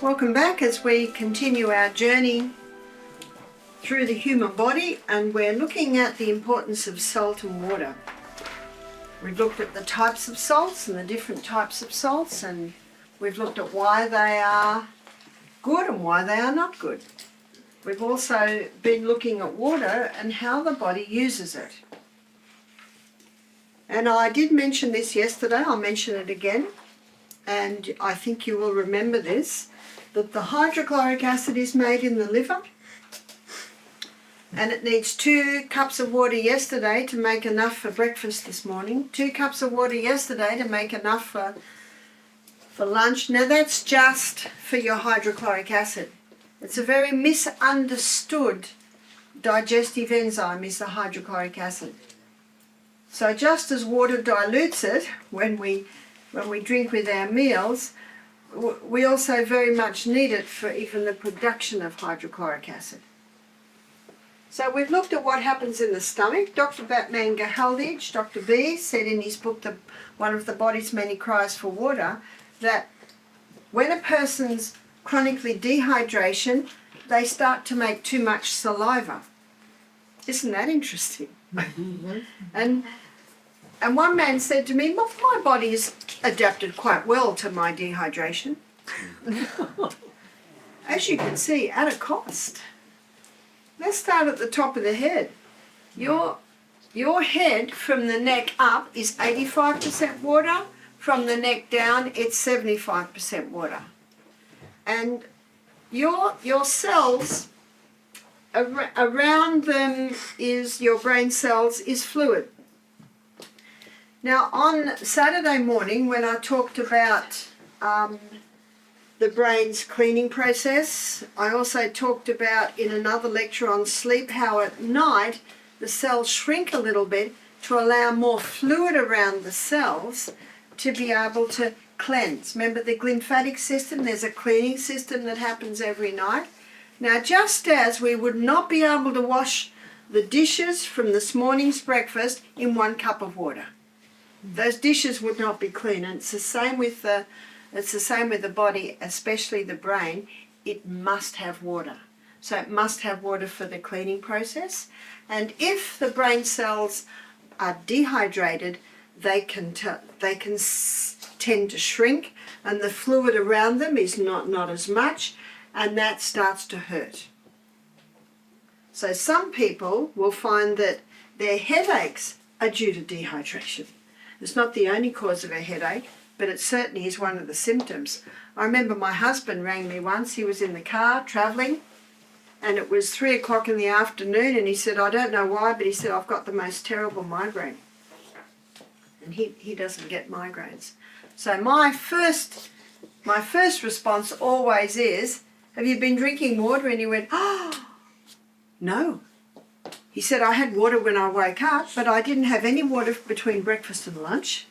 Welcome back as we continue our journey through the human body, and we're looking at the importance of salt and water. We've looked at the types of salts and the different types of salts, and we've looked at why they are good and why they are not good. We've also been looking at water and how the body uses it. And I did mention this yesterday, I'll mention it again, and I think you will remember this, that the hydrochloric acid is made in the liver, and it needs 2 cups of water yesterday to make enough for breakfast this morning, 2 cups of water yesterday to make enough for lunch. Now that's just for your hydrochloric acid. It's a very misunderstood digestive enzyme, is the hydrochloric acid. So just as water dilutes it when we drink with our meals, we also very much need it for even the production of hydrochloric acid. So we've looked at what happens in the stomach. Dr. Batman Gahaldij, Dr. B, said in his book, One of the Body's Many Cries for Water, that when a person's chronically dehydration, they start to make too much saliva. Isn't that interesting? And one man said to me, well, my body is adapted quite well to my dehydration. As you can see, at a cost. Let's start at the top of the head. Your head from the neck up is 85% water. From the neck down, it's 75% water. And your cells, around them is your brain cells, is fluid. Now on Saturday morning, when I talked about the brain's cleaning process, I also talked about in another lecture on sleep how at night the cells shrink a little bit to allow more fluid around the cells to be able to cleanse. Remember the lymphatic system? There's a cleaning system that happens every night. Now just as we would not be able to wash the dishes from this morning's breakfast in 1 cup of water. Those dishes would not be clean, and it's the same with the body, especially the brain. It must have water. So it must have water for the cleaning process. And if the brain cells are dehydrated, they can tend to shrink, and the fluid around them is not as much, and that starts to hurt. So some people will find that their headaches are due to dehydration. It's not the only cause of a headache, but it certainly is one of the symptoms. I remember my husband rang me once. He was in the car travelling, and it was 3 o'clock in the afternoon, and he said, I don't know why, but he said, I've got the most terrible migraine. And he doesn't get migraines. So my first response always is, have you been drinking water? And he went, oh, no. He said, I had water when I woke up, but I didn't have any water between breakfast and lunch.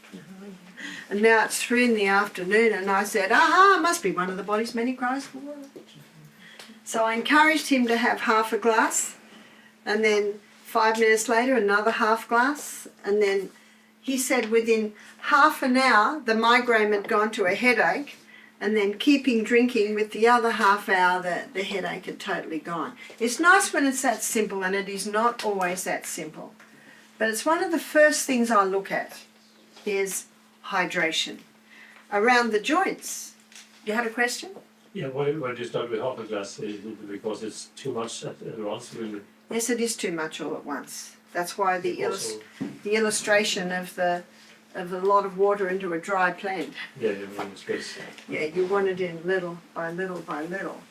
And now it's 3 in the afternoon, and I said, it must be one of the body's many cries for water. So I encouraged him to have half a glass, and then 5 minutes later another half glass, and then he said within half an hour the migraine had gone to a headache, and then keeping drinking with the other half hour the headache had totally gone. It's nice when it's that simple, and it is not always that simple. But it's one of the first things I look at is hydration. Around the joints. You had a question? Yeah, why do you start with half a glass? Because it's too much at once? Really? Yes, it is too much all at once. That's why the illustration of a lot of water into a dry plant. Yeah, you want space. Yeah, you want it in little by little by little.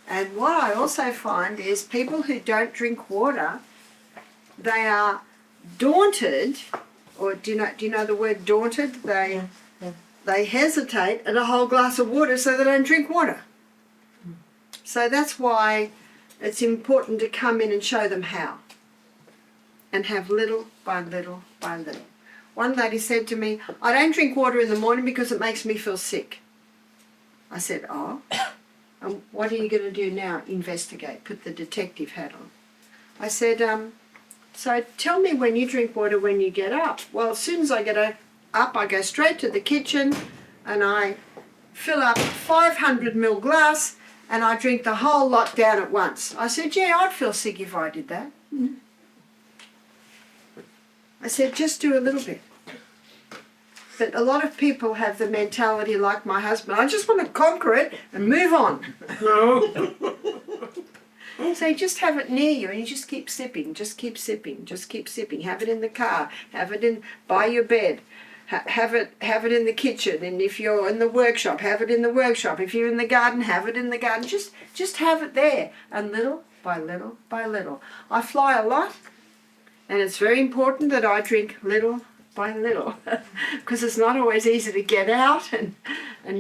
And what I also find is people who don't drink water, they are daunted, or do you know the word daunted? They hesitate at a whole glass of water, so they don't drink water. So that's why it's important to come in and show them how. And have little by little by little. One lady said to me, I don't drink water in the morning because it makes me feel sick. I said, oh, and what are you going to do now? Investigate, put the detective hat on. I said, so tell me when you drink water when you get up. Well, as soon as I get up, I go straight to the kitchen and I fill up 500ml glass and I drink the whole lot down at once. I said, yeah, I'd feel sick if I did that. I said, just do a little bit. But a lot of people have the mentality like my husband, I just want to conquer it and move on. No. So you just have it near you and you just keep sipping, just keep sipping, just keep sipping. Have it in the car, have it in by your bed, have it in the kitchen, and if you're in the workshop, have it in the workshop. If you're in the garden, have it in the garden. Just have it there, and little by little by little. I fly a lot, and it's very important that I drink little by little, because it's not always easy to get out and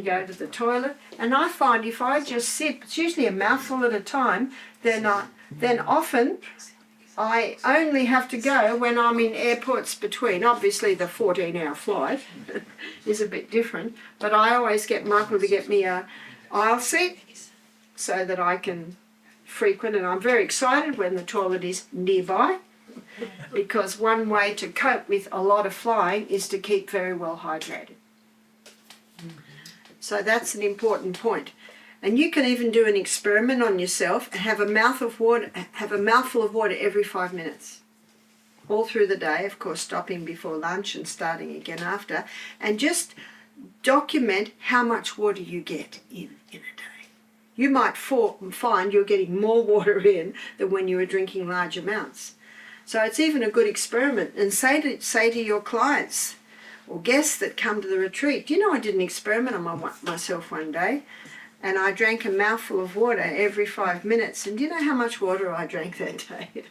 go to the toilet. And I find if I just sip, it's usually a mouthful at a time, then often I only have to go when I'm in airports between. Obviously the 14-hour flight is a bit different, but I always get Michael to get me a aisle seat so that I can frequent, and I'm very excited when the toilet is nearby, because one way to cope with a lot of flying is to keep very well hydrated. So that's an important point. And you can even do an experiment on yourself and have a mouthful of water every 5 minutes. All through the day, of course, stopping before lunch and starting again after, and just document how much water you get in a day. You might find you're getting more water in than when you were drinking large amounts. So it's even a good experiment. And say to your clients or guests that come to the retreat, you know, I did an experiment on myself one day, and I drank a mouthful of water every 5 minutes. And do you know how much water I drank that day?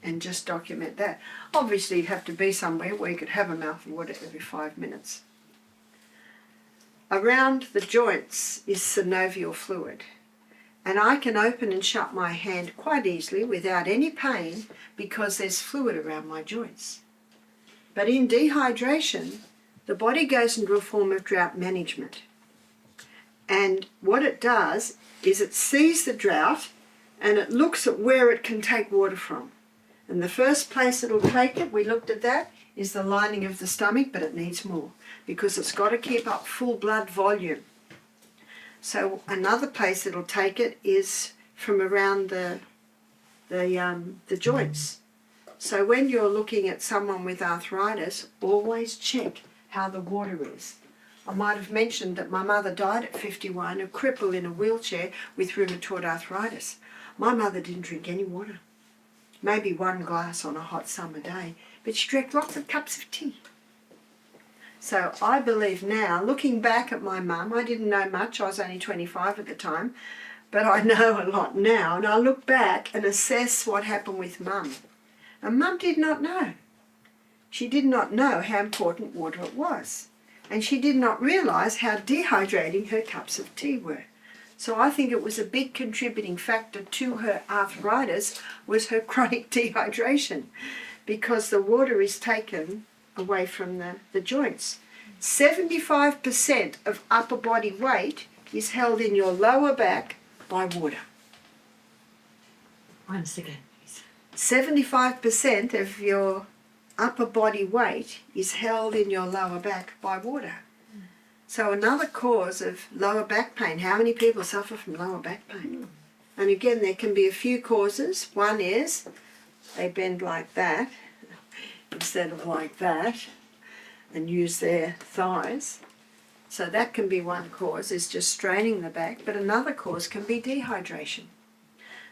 and just document that. Obviously, you'd have to be somewhere where you could have a mouthful of water every 5 minutes. Around the joints is synovial fluid. And I can open and shut my hand quite easily without any pain because there's fluid around my joints. But in dehydration, the body goes into a form of drought management. And what it does is it sees the drought and it looks at where it can take water from. And the first place it'll take it, we looked at that, is the lining of the stomach, but it needs more because it's got to keep up full blood volume. So another place it'll take it is from around the joints. So when you're looking at someone with arthritis, always check how the water is. I might have mentioned that my mother died at 51, a cripple in a wheelchair with rheumatoid arthritis. My mother didn't drink any water, maybe 1 glass on a hot summer day, but she drank lots of cups of tea. So I believe now, looking back at my mum, I didn't know much, I was only 25 at the time, but I know a lot now, and I look back and assess what happened with mum. And mum did not know. She did not know how important water it was. And she did not realise how dehydrating her cups of tea were. So I think it was a big contributing factor to her arthritis was her chronic dehydration, because the water is taken away from the joints. 75% of upper body weight is held in your lower back by water. Once again, please. 75% of your upper body weight is held in your lower back by water. So another cause of lower back pain, how many people suffer from lower back pain? And again, there can be a few causes. One is they bend like that instead of like that and use their thighs. So that can be one cause, is just straining the back. But another cause can be dehydration.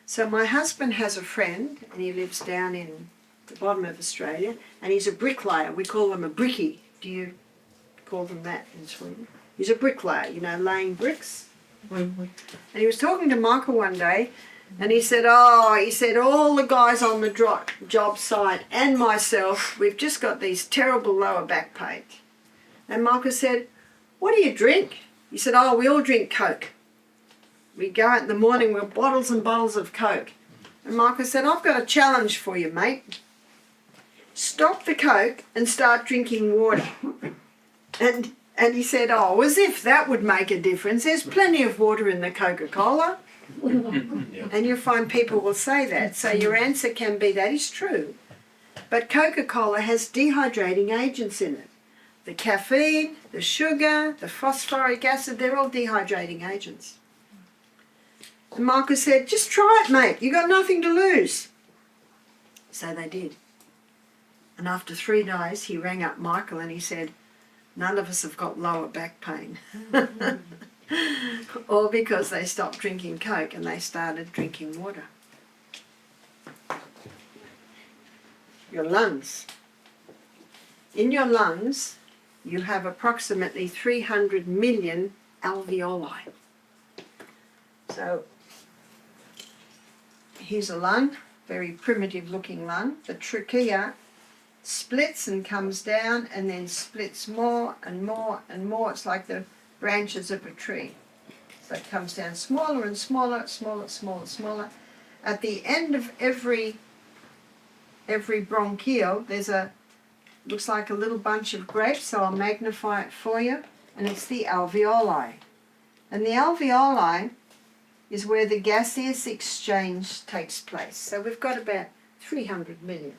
So my husband has a friend, and he lives down in the bottom of Australia, and he's a bricklayer. We call him a brickie. Do you call them that in Sweden? He's a bricklayer, you know, laying bricks. And he was talking to Michael one day, and he said, all the guys on the job site and myself, we've just got these terrible lower back pains. And Michael said, what do you drink? He said, we all drink Coke. We go out in the morning with bottles and bottles of Coke. And Michael said, I've got a challenge for you, mate. Stop the Coke and start drinking water. And he said, as if that would make a difference. There's plenty of water in the Coca-Cola. And you'll find people will say that. So your answer can be, that is true. But Coca-Cola has dehydrating agents in it. The caffeine, the sugar, the phosphoric acid, they're all dehydrating agents. And Michael said, just try it, mate. You got nothing to lose. So they did. And after 3 days, he rang up Michael and he said, none of us have got lower back pain. All because they stopped drinking Coke and they started drinking water. Your lungs. In your lungs, you have approximately 300 million alveoli. So, here's a lung, very primitive looking lung. The trachea splits and comes down and then splits more and more and more. It's like the branches of a tree. So it comes down smaller and smaller, smaller, smaller, smaller. At the end of every bronchiole, there's looks like a little bunch of grapes, so I'll magnify it for you, and it's the alveoli. And the alveoli is where the gaseous exchange takes place. So we've got about 300 million.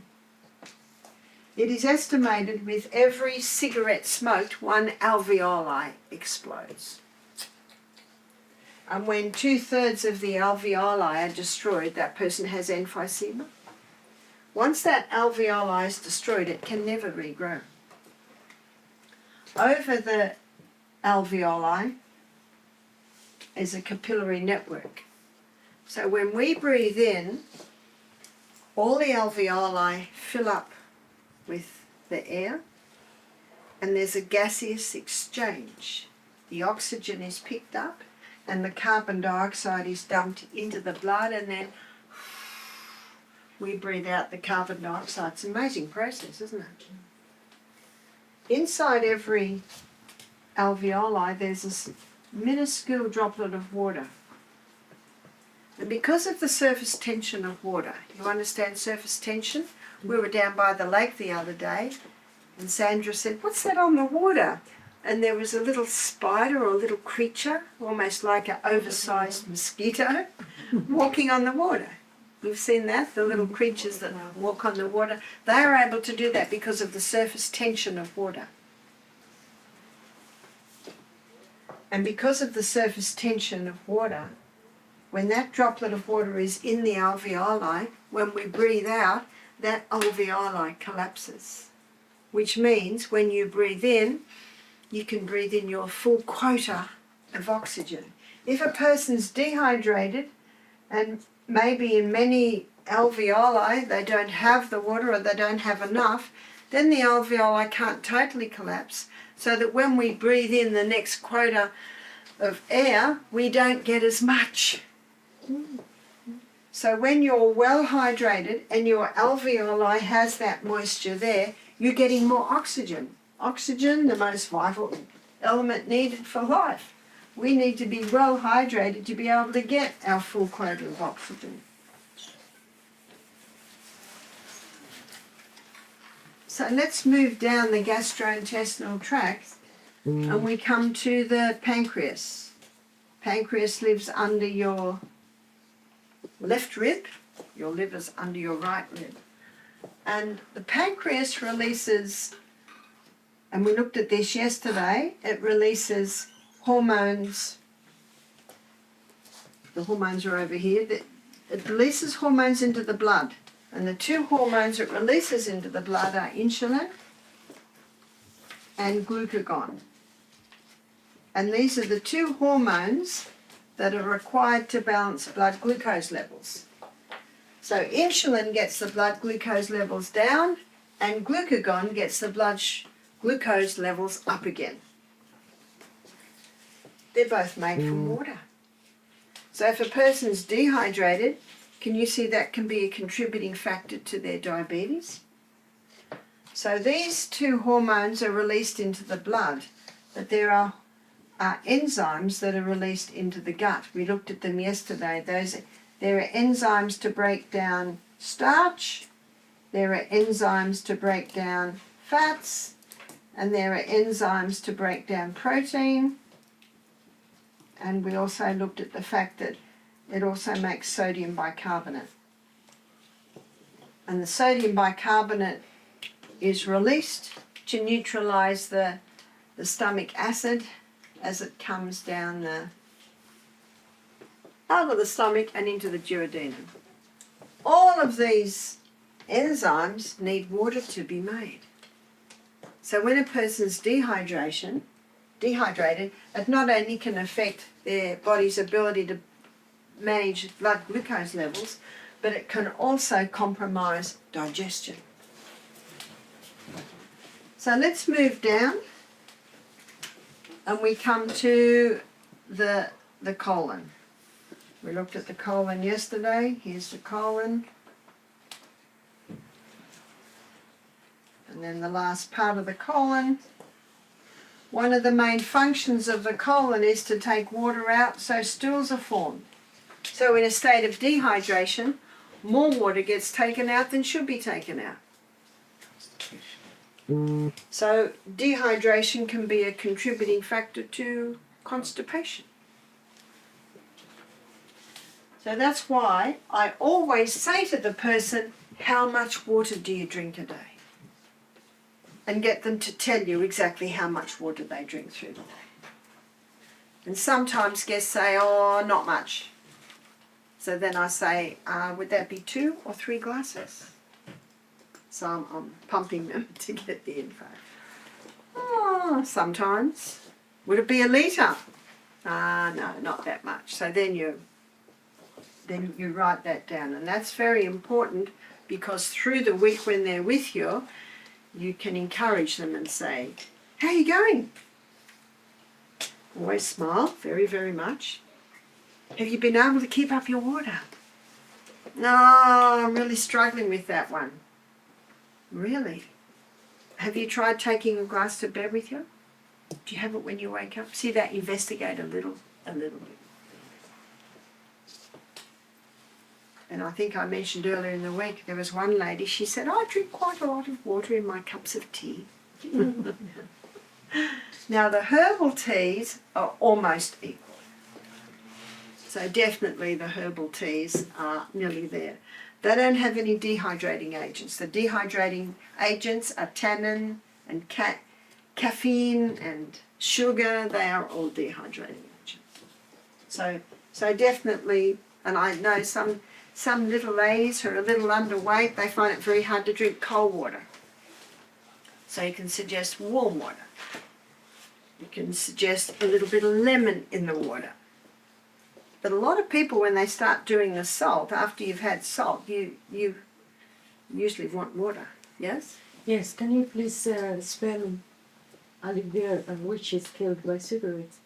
It is estimated with every cigarette smoked, 1 alveoli explodes. And when 2/3 of the alveoli are destroyed, that person has emphysema. Once that alveoli is destroyed, it can never regrow. Over the alveoli is a capillary network. So when we breathe in, all the alveoli fill up with the air, and there's a gaseous exchange. The oxygen is picked up, and the carbon dioxide is dumped into the blood, and then we breathe out the carbon dioxide. It's an amazing process, isn't it? Inside every alveoli, there's this minuscule droplet of water. And because of the surface tension of water, you understand surface tension? We were down by the lake the other day, and Sandra said, what's that on the water? And there was a little spider or a little creature, almost like an oversized mosquito, walking on the water. We've seen that, the little creatures that walk on the water. They are able to do that because of the surface tension of water. And because of the surface tension of water, when that droplet of water is in the alveoli, when we breathe out, that alveoli collapses. Which means when you breathe in, you can breathe in your full quota of oxygen. If a person's dehydrated, and maybe in many alveoli they don't have the water or they don't have enough, then the alveoli can't totally collapse, so that when we breathe in the next quota of air, we don't get as much. So when you're well hydrated and your alveoli has that moisture there, you're getting more oxygen. Oxygen, the most vital element needed for life. We need to be well hydrated to be able to get our full quota of oxygen. So let's move down the gastrointestinal tract and we come to the pancreas. Pancreas lives under your left rib, your liver's under your right rib. And the pancreas releases, and we looked at this yesterday, it releases hormones. The hormones are over here. It releases hormones into the blood. And the 2 hormones it releases into the blood are insulin and glucagon. And these are the 2 hormones that are required to balance blood glucose levels. So insulin gets the blood glucose levels down, and glucagon gets the blood glucose levels up again. They're both made from water. So if a person's dehydrated, can you see that can be a contributing factor to their diabetes? So these 2 hormones are released into the blood, but there are enzymes that are released into the gut. We looked at them yesterday. There are enzymes to break down starch, there are enzymes to break down fats, and there are enzymes to break down protein. And we also looked at the fact that it also makes sodium bicarbonate. And the sodium bicarbonate is released to neutralise the stomach acid as it comes down out of the stomach and into the duodenum. All of these enzymes need water to be made. So when a person's dehydrated, it not only can affect their body's ability to manage blood glucose levels, but it can also compromise digestion. So let's move down and we come to the colon. We looked at the colon yesterday. Here's the colon. And then the last part of the colon. One of the main functions of the colon is to take water out so stools are formed. So in a state of dehydration, more water gets taken out than should be taken out. So dehydration can be a contributing factor to constipation. So that's why I always say to the person, how much water do you drink a day? And get them to tell you exactly how much water they drink through the day. And sometimes guests say, oh, not much. So then I say, would that be 2 or 3 glasses? So I'm pumping them to get the info. Oh, sometimes. Would it be a litre? No, not that much. So then you write that down. And that's very important because through the week when they're with you, you can encourage them and say, how are you going? Always smile, very, very much. Have you been able to keep up your water? No, I'm really struggling with that one. Really? Have you tried taking a glass to bed with you? Do you have it when you wake up? See that? Investigate a little bit. And I think I mentioned earlier in the week, there was one lady, she said, I drink quite a lot of water in my cups of tea. Now the herbal teas are almost equal. So definitely the herbal teas are nearly there. They don't have any dehydrating agents. The dehydrating agents are tannin and caffeine and sugar. They are all dehydrating agents. So definitely, and I know some little ladies who are a little underweight, they find it very hard to drink cold water. So you can suggest warm water. You can suggest a little bit of lemon in the water. But a lot of people, when they start doing the salt, after you've had salt, you usually want water. Yes? Yes, can you please spell allergy which is killed by cigarettes?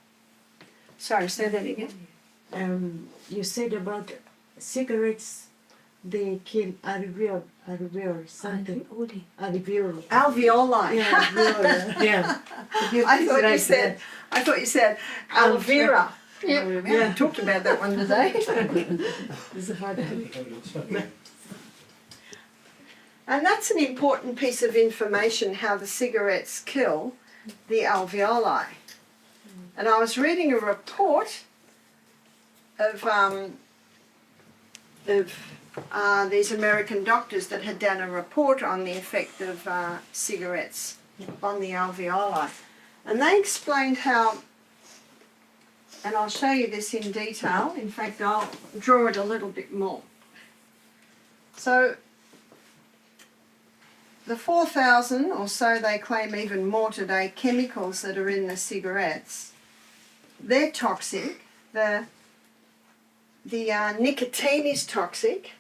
Sorry, say that again. You said about cigarettes, they kill alveoli, something. Alveoli. Alveoli. Yeah, alveoli. Yeah. I thought you said aloe vera. Yeah, we haven't talked about that one today. It's a hard one. And that's an important piece of information, how the cigarettes kill the alveoli. And I was reading a report of these American doctors that had done a report on the effect of cigarettes on the alveoli. And they explained how, and I'll show you this in detail, in fact I'll draw it a little bit more. So the 4,000 or so, they claim even more today, chemicals that are in the cigarettes, they're toxic. The nicotine is toxic,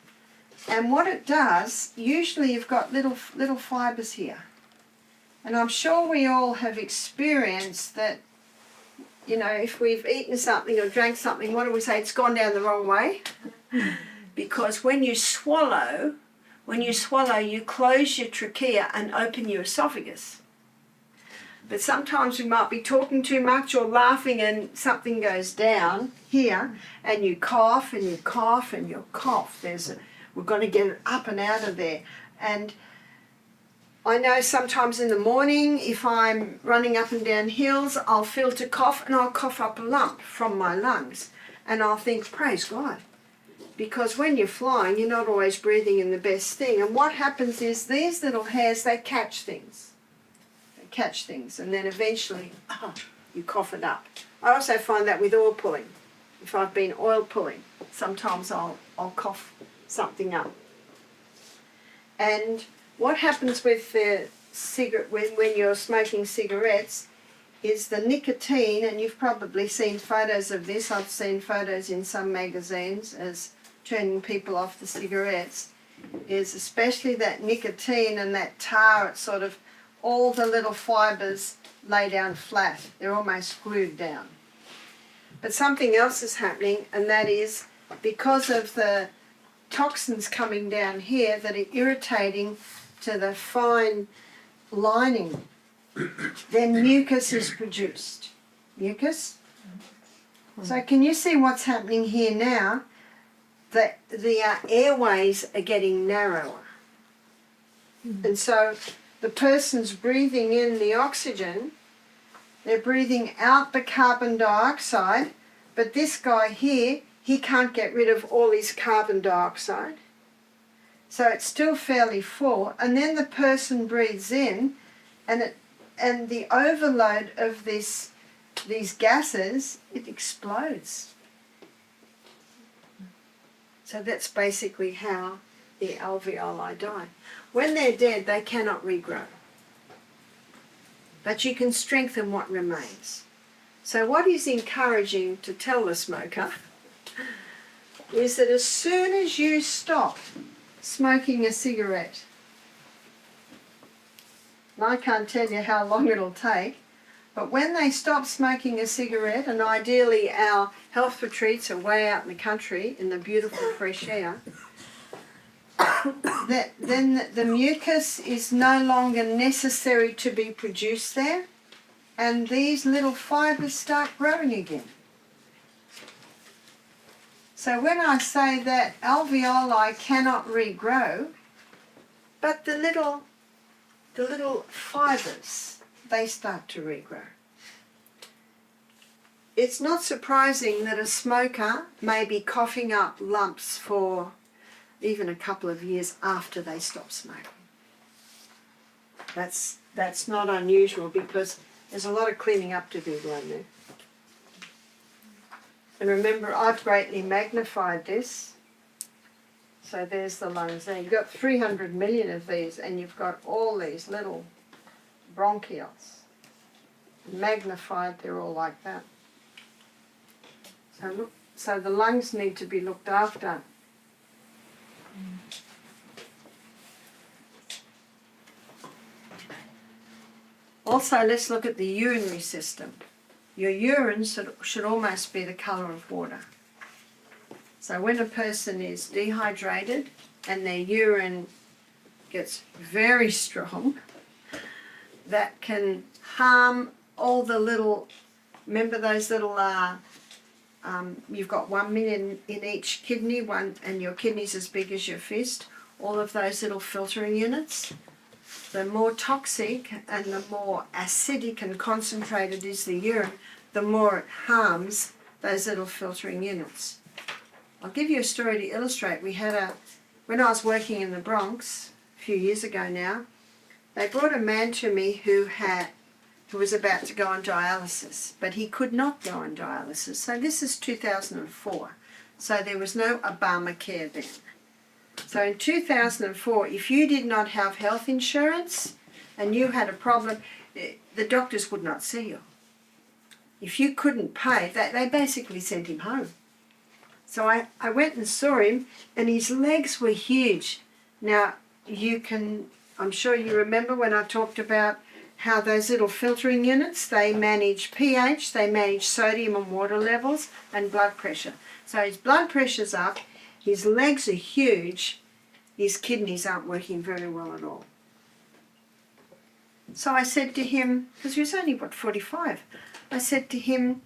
and what it does, usually you've got little fibres here. And I'm sure we all have experienced that, you know, if we've eaten something or drank something, what do we say? It's gone down the wrong way. Because when you swallow, you close your trachea and open your esophagus. But sometimes we might be talking too much or laughing and something goes down here and you cough and you cough and you cough. We've got to get it up and out of there. And I know sometimes in the morning, if I'm running up and down hills, I'll feel to cough and I'll cough up a lump from my lungs. And I'll think, praise God. Because when you're flying, you're not always breathing in the best thing. And what happens is these little hairs, they catch things. catch things, and then eventually you cough it up. I also find that with oil pulling. If I've been oil pulling, sometimes I'll cough something up. And what happens with the cigarette when you're smoking cigarettes is the nicotine, and you've probably seen photos of this. I've seen photos in some magazines as turning people off the cigarettes, is especially that nicotine and that tar. It's sort of all the little fibres lay down flat. They're almost glued down. But something else is happening, and that is because of the toxins coming down here that are irritating to the fine lining, then mucus is produced. Mucus? So can you see what's happening here now? That the airways are getting narrower. And so the person's breathing in the oxygen, they're breathing out the carbon dioxide, but this guy here, he can't get rid of all his carbon dioxide. So it's still fairly full, and then the person breathes in, and the overload of these gases, it explodes. So that's basically how the alveoli die. When they're dead, they cannot regrow. But you can strengthen what remains. So what is encouraging to tell the smoker is that as soon as you stop smoking a cigarette, and I can't tell you how long it'll take, but when they stop smoking a cigarette, and ideally our health retreats are way out in the country in the beautiful fresh air, then the mucus is no longer necessary to be produced there, and these little fibres start growing again. So when I say that alveoli cannot regrow, but the little fibres, they start to regrow. It's not surprising that a smoker may be coughing up lumps for even a couple of years after they stop smoking. That's not unusual, because there's a lot of cleaning up to do down there. And remember, I've greatly magnified this. So there's the lungs there. You've got 300 million of these, and you've got all these little bronchioles. Magnified, they're all like that. So the lungs need to be looked after. Also, let's look at the urinary system. Your urine should almost be the colour of water. So when a person is dehydrated and their urine gets very strong, that can harm all the little, remember those little, you've got 1 million in each kidney, and your kidney's as big as your fist, all of those little filtering units. The more toxic and the more acidic and concentrated is the urine, the more it harms those little filtering units. I'll give you a story to illustrate. When I was working in the Bronx a few years ago now, they brought a man to me who was about to go on dialysis, but he could not go on dialysis. So this is 2004. So there was no Obamacare then. So in 2004, if you did not have health insurance and you had a problem, the doctors would not see you. If you couldn't pay, they basically sent him home. So I went and saw him, and his legs were huge. Now, I'm sure you remember when I talked about how those little filtering units, they manage pH, they manage sodium and water levels and blood pressure. So his blood pressure's up, his legs are huge, his kidneys aren't working very well at all. So I said to him, because he was only, 45, I said to him,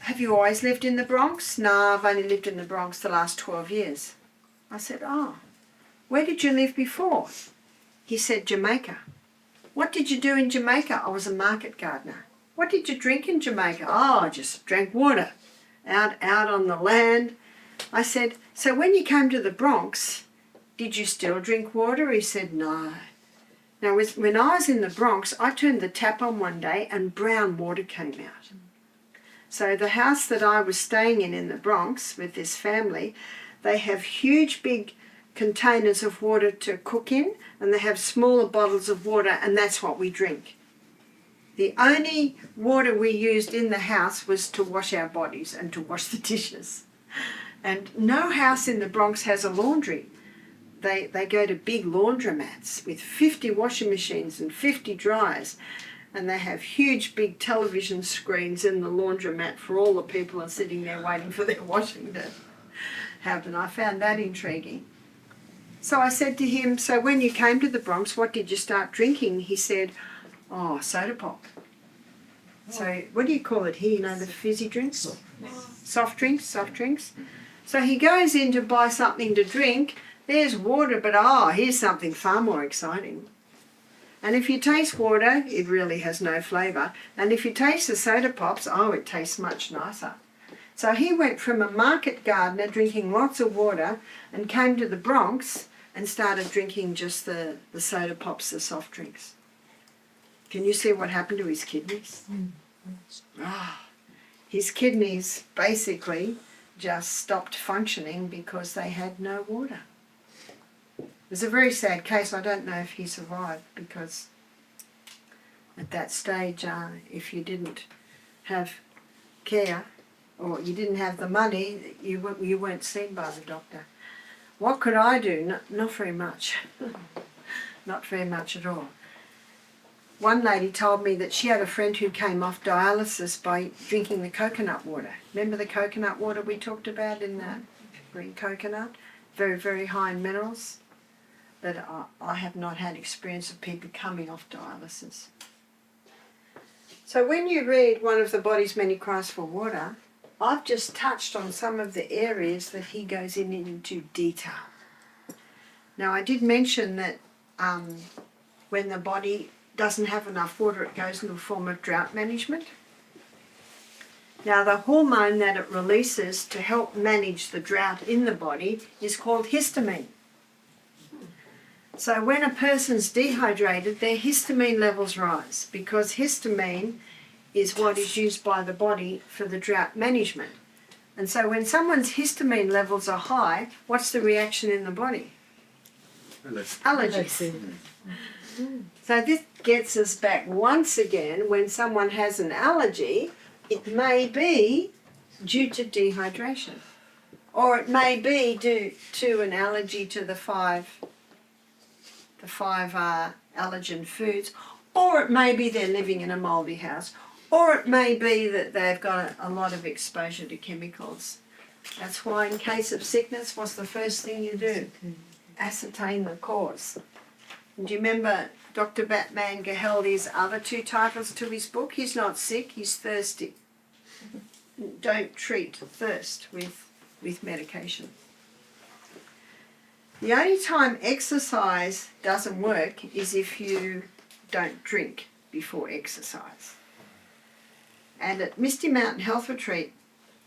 have you always lived in the Bronx? No, I've only lived in the Bronx the last 12 years. I said, where did you live before? He said, Jamaica. What did you do in Jamaica? I was a market gardener. What did you drink in Jamaica? I just drank water out on the land. I said, so when you came to the Bronx, did you still drink water? He said, no. Now, when I was in the Bronx, I turned the tap on one day and brown water came out. So the house that I was staying in the Bronx with this family, they have huge big containers of water to cook in, and they have smaller bottles of water, and that's what we drink. The only water we used in the house was to wash our bodies and to wash the dishes. And no house in the Bronx has a laundry. They go to big laundromats with 50 washing machines and 50 dryers, and they have huge big television screens in the laundromat for all the people are sitting there waiting for their washing to happen. I found that intriguing. So I said to him, so when you came to the Bronx, what did you start drinking? He said, oh, soda pop. So what do you call it here? You know, the fizzy drinks? Soft drinks. So he goes in to buy something to drink. There's water, but here's something far more exciting. And if you taste water, it really has no flavour. And if you taste the soda pops, it tastes much nicer. So he went from a market gardener drinking lots of water and came to the Bronx and started drinking just the soda pops, the soft drinks. Can you see what happened to his kidneys? His kidneys basically just stopped functioning because they had no water. It was a very sad case. I don't know if he survived because at that stage, if you didn't have care or you didn't have the money, you weren't seen by the doctor. What could I do? Not very much. Not very much at all. One lady told me that she had a friend who came off dialysis by drinking the coconut water. Remember the coconut water we talked about in the green coconut? Very, very high in minerals. But I have not had experience of people coming off dialysis. So when you read one of the body's many cries for water, I've just touched on some of the areas that he goes into detail. Now I did mention that when the body doesn't have enough water, it goes into a form of drought management. Now the hormone that it releases to help manage the drought in the body is called histamine. So when a person's dehydrated, their histamine levels rise because histamine is what is used by the body for the drought management. And so when someone's histamine levels are high, what's the reaction in the body? Allergies. So this gets us back once again, when someone has an allergy, it may be due to dehydration. Or it may be due to an allergy to the five allergen foods, or it may be they're living in a mouldy house, or it may be that they've got a lot of exposure to chemicals. That's why in case of sickness, what's the first thing you do? Ascertain the cause. And do you remember Dr. Batman Gaheldi's other two titles to his book? He's not sick, he's thirsty. Don't treat thirst with medication. The only time exercise doesn't work is if you don't drink before exercise. And at Misty Mountain Health Retreat,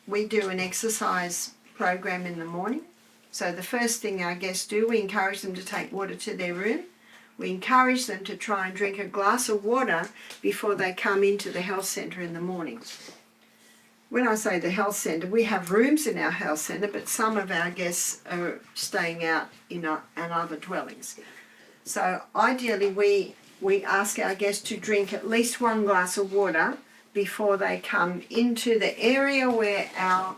we do an exercise program in the morning. So the first thing our guests do, we encourage them to take water to their room. We encourage them to try and drink a glass of water before they come into the health centre in the morning. When I say the health centre, we have rooms in our health centre, but some of our guests are staying out in other dwellings. So ideally we ask our guests to drink at least one glass of water before they come into the area where our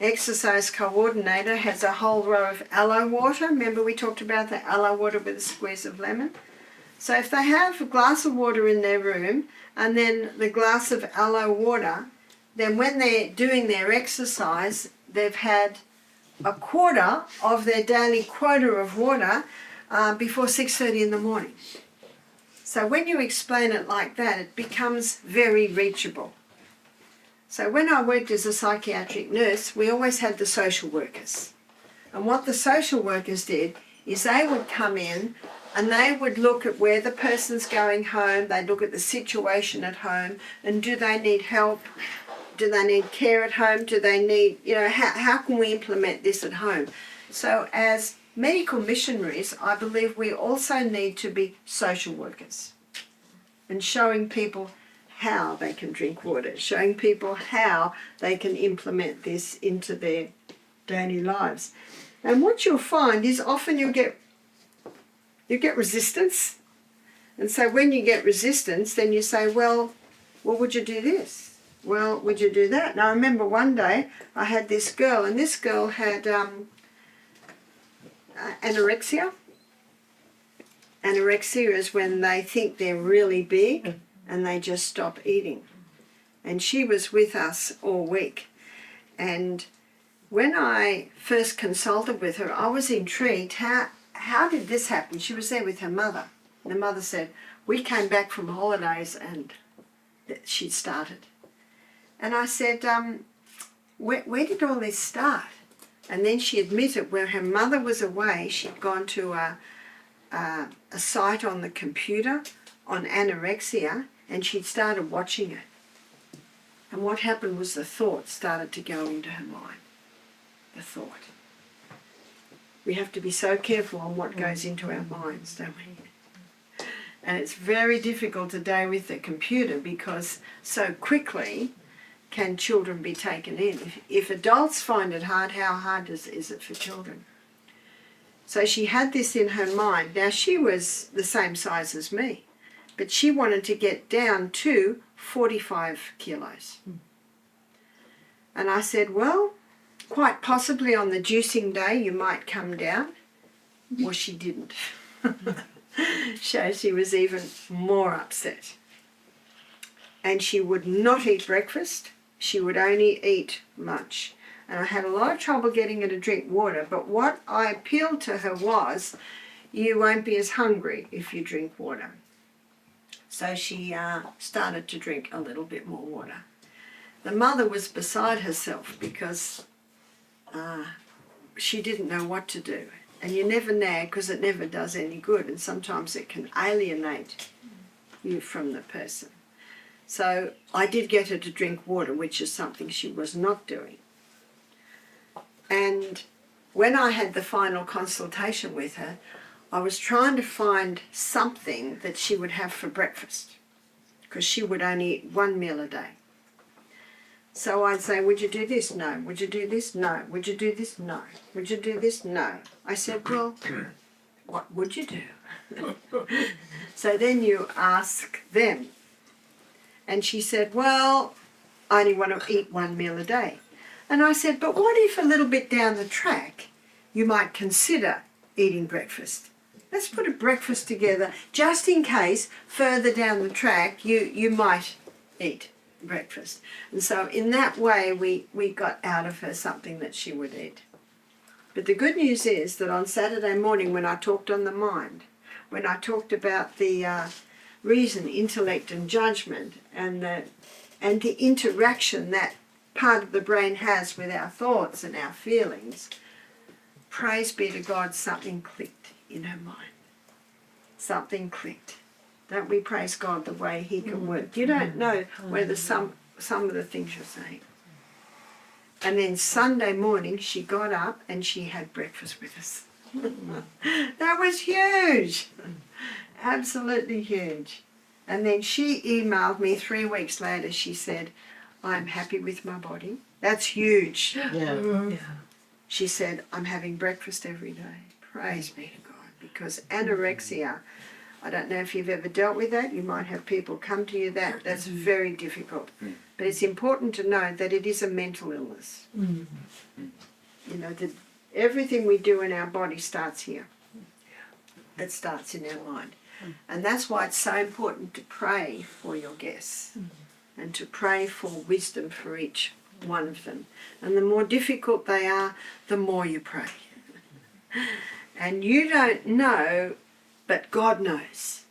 exercise coordinator has a whole row of aloe water. Remember we talked about the aloe water with a squeeze of lemon? So if they have a glass of water in their room and then the glass of aloe water, then when they're doing their exercise, they've had a quarter of their daily quota of water before 6:30 in the morning. So when you explain it like that, it becomes very reachable. So when I worked as a psychiatric nurse, we always had the social workers. And what the social workers did is they would come in and they would look at where the person's going home, they'd look at the situation at home, and do they need help? Do they need care at home? Do they need, how can we implement this at home? So as medical missionaries, I believe we also need to be social workers and showing people how they can drink water, showing people how they can implement this into their daily lives. And what you'll find is often you get resistance. And so when you get resistance, then you say, well, would you do this? Well, would you do that? Now, I remember one day I had this girl, and this girl had anorexia. Anorexia is when they think they're really big and they just stop eating. And she was with us all week. And when I first consulted with her, I was intrigued. How did this happen? She was there with her mother. And the mother said, we came back from holidays and she'd started. And I said, where did all this start? And then she admitted where her mother was away, she'd gone to a site on the computer on anorexia, and she'd started watching it. And what happened was the thought started to go into her mind. The thought. We have to be so careful on what goes into our minds, don't we? And it's very difficult today with the computer because so quickly can children be taken in. If adults find it hard, how hard is it for children? So she had this in her mind. Now she was the same size as me, but she wanted to get down to 45 kilos. And I said, well, quite possibly on the juicing day you might come down. Well, she didn't. So she was even more upset. And she would not eat breakfast. She would only eat lunch. And I had a lot of trouble getting her to drink water, but what I appealed to her was, you won't be as hungry if you drink water. So she started to drink a little bit more water. The mother was beside herself because she didn't know what to do. And you never nag because it never does any good, and sometimes it can alienate you from the person. So I did get her to drink water, which is something she was not doing. And when I had the final consultation with her, I was trying to find something that she would have for breakfast, because she would only eat one meal a day. So I'd say, would you do this? No. Would you do this? No. Would you do this? No. Would you do this? No. I said, well, what would you do? So then you ask them. And she said, well, I only want to eat one meal a day. And I said, but what if a little bit down the track you might consider eating breakfast? Let's put a breakfast together just in case further down the track you might eat breakfast. And so in that way we got out of her something that she would eat. But the good news is that on Saturday morning when I talked on the mind, when I talked about the reason, intellect and judgment and the interaction that part of the brain has with our thoughts and our feelings, praise be to God, something clicked in her mind. Something clicked. Don't we praise God the way He can work? You don't know whether some of the things you're saying. And then Sunday morning she got up and she had breakfast with us. That was huge. Absolutely huge. And then she emailed me 3 weeks later. She said, I'm happy with my body. That's huge. Yeah. She said, I'm having breakfast every day. Praise be to God. Because anorexia, I don't know if you've ever dealt with that. You might have people come to you that's very difficult. But it's important to know that it is a mental illness. You know, that everything we do in our body starts here. It starts in our mind. And that's why it's so important to pray for your guests and to pray for wisdom for each one of them. And the more difficult they are, the more you pray. And you don't know, but God knows.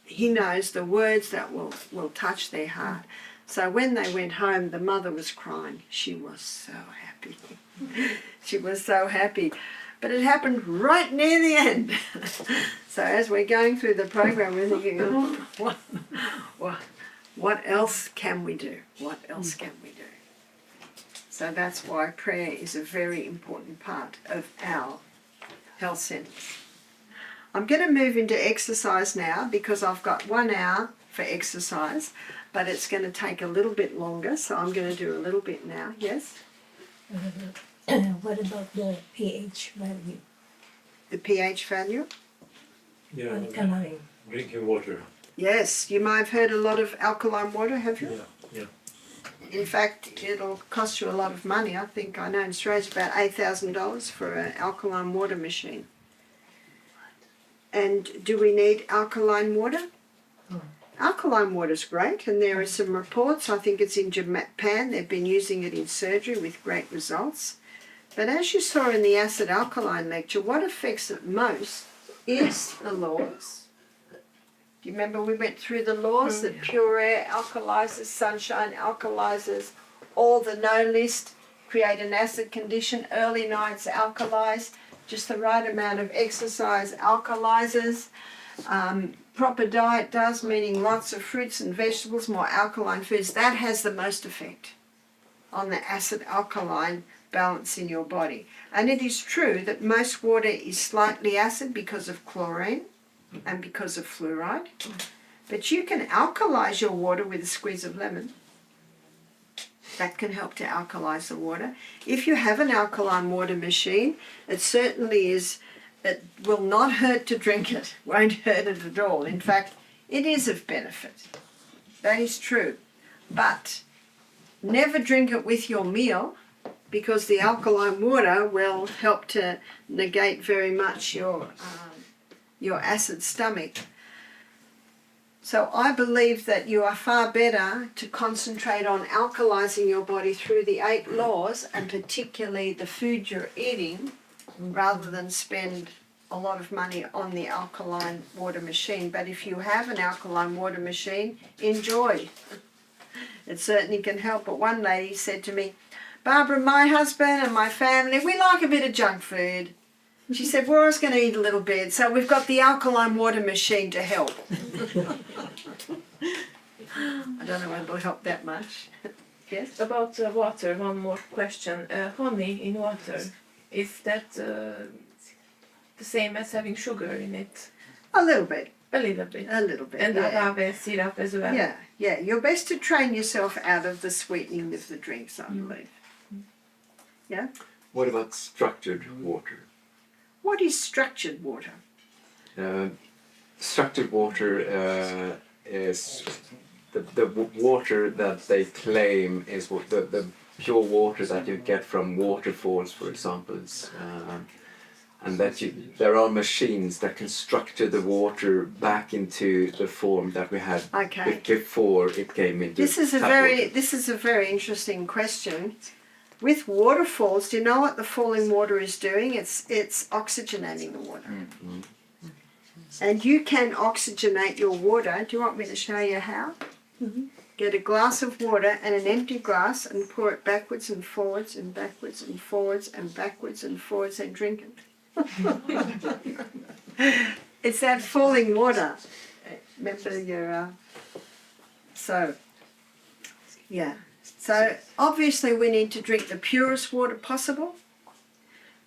He knows the words that will touch their heart. So when they went home, the mother was crying. She was so happy. She was so happy. But it happened right near the end. So as we're going through the program, we're thinking, what else can we do? What else can we do? So that's why prayer is a very important part of our health centres. I'm going to move into exercise now because I've got 1 hour for exercise, but it's going to take a little bit longer, so I'm going to do a little bit now. Yes? What about the pH value? The pH value? Yeah, Alkaline. drinking water. Yes, you might have heard a lot of alkaline water, have you? Yeah. In fact, it'll cost you a lot of money. I think I know in Australia's about $8,000 for an alkaline water machine. And do we need alkaline water? Alkaline water is great, and there are some reports. I think it's in Japan. They've been using it in surgery with great results. But as you saw in the acid alkaline lecture, what affects it most is the laws. Do you remember we went through the laws that pure air alkalizes, sunshine alkalizes, all the no list create an acid condition, early nights alkalize, just the right amount of exercise alkalizes. Proper diet does, meaning lots of fruits and vegetables, more alkaline foods. That has the most effect on the acid alkaline balance in your body. And it is true that most water is slightly acid because of chlorine and because of fluoride. But you can alkalize your water with a squeeze of lemon. That can help to alkalize the water. If you have an alkaline water machine, it certainly is, it will not hurt to drink it, won't hurt it at all. In fact, it is of benefit. That is true. But never drink it with your meal, because the alkaline water will help to negate very much your acid stomach. So I believe that you are far better to concentrate on alkalizing your body through the 8 laws, and particularly the food you're eating, rather than spend a lot of money on the alkaline water machine. But if you have an alkaline water machine, enjoy. It certainly can help. But one lady said to me, Barbara, my husband and my family, we like a bit of junk food. She said, we're always going to eat a little bit, so we've got the alkaline water machine to help. I don't know whether it'll help that much. Yes? About water, one more question. Honey in water, is that the same as having sugar in it? A little bit. A little bit. A little bit, And yeah. agave syrup as well? Yeah. You're best to train yourself out of the sweetening of the drinks, I believe. Yeah? What about structured water? What is structured water? Structured water is the water that they claim is the pure water that you get from waterfalls, for example. And that there are machines that can structure the water back into the form that we had before it came into This is a very interesting question. With waterfalls, do you know what the falling water is doing? It's oxygenating the water. Mm-hmm. And you can oxygenate your water. Do you want me to show you how? Mm-hmm. Get a glass of water and an empty glass and pour it backwards and forwards and backwards and forwards and backwards and forwards and drink it. It's that falling water. Remember your... So obviously we need to drink the purest water possible,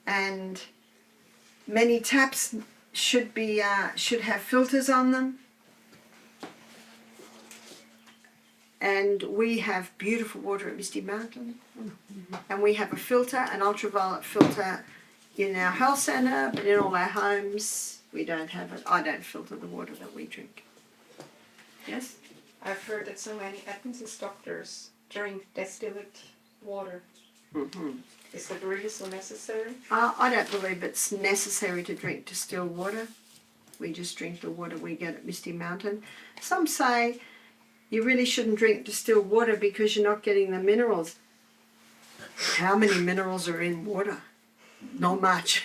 and many taps should have filters on them. And we have beautiful water at Misty Mountain, and we have a filter, an ultraviolet filter in our health centre, but in all our homes we don't have it. I don't filter the water that we drink. Yes? I've heard that so many Adventist doctors drink distilled water. Mm-hmm. Is that really so necessary? I don't believe it's necessary to drink distilled water. We just drink the water we get at Misty Mountain. Some say you really shouldn't drink distilled water because you're not getting the minerals. How many minerals are in water? Not much.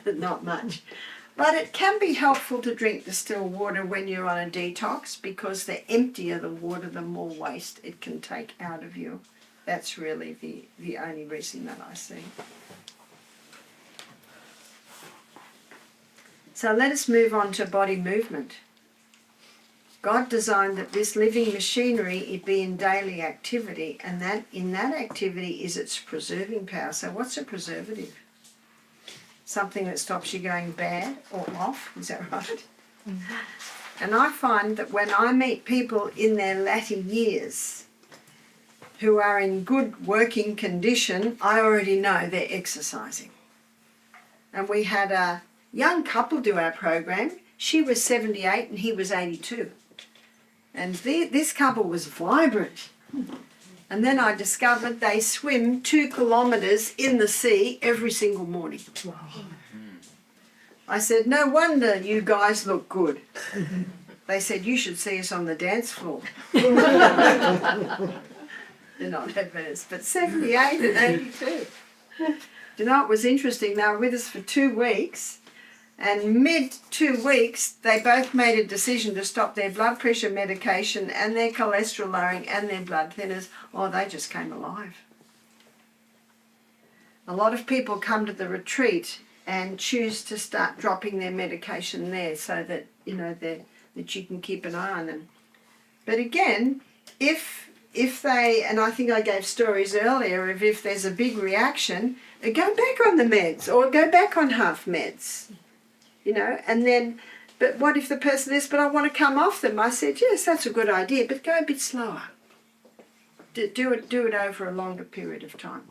Not much. But it can be helpful to drink distilled water when you're on a detox, because the emptier the water, the more waste it can take out of you. That's really the only reason that I see. So let us move on to body movement. God designed that this living machinery, it be in daily activity, and that in that activity is its preserving power. So what's a preservative? something that stops you going bad or off, is that right? And I find that when I meet people in their latter years who are in good working condition, I already know they're exercising. And we had a young couple do our program. She was 78 and he was 82. And this couple was vibrant. And then I discovered they swim 2 kilometres in the sea every single morning. I said, no wonder you guys look good. They said, you should see us on the dance floor. They're not advanced, but 78 and 82. You know, it was interesting. They were with us for 2 weeks. And mid 2 weeks, they both made a decision to stop their blood pressure medication and their cholesterol lowering and their blood thinners. Oh, they just came alive. A lot of people come to the retreat and choose to start dropping their medication there so that, you know, that you can keep an eye on them. But again, if they, and I think I gave stories earlier of if there's a big reaction, go back on the meds or go back on half meds. You know, and then, but what if the person says, but I want to come off them? I said, yes, that's a good idea, but go a bit slower. Do it over a longer period of time.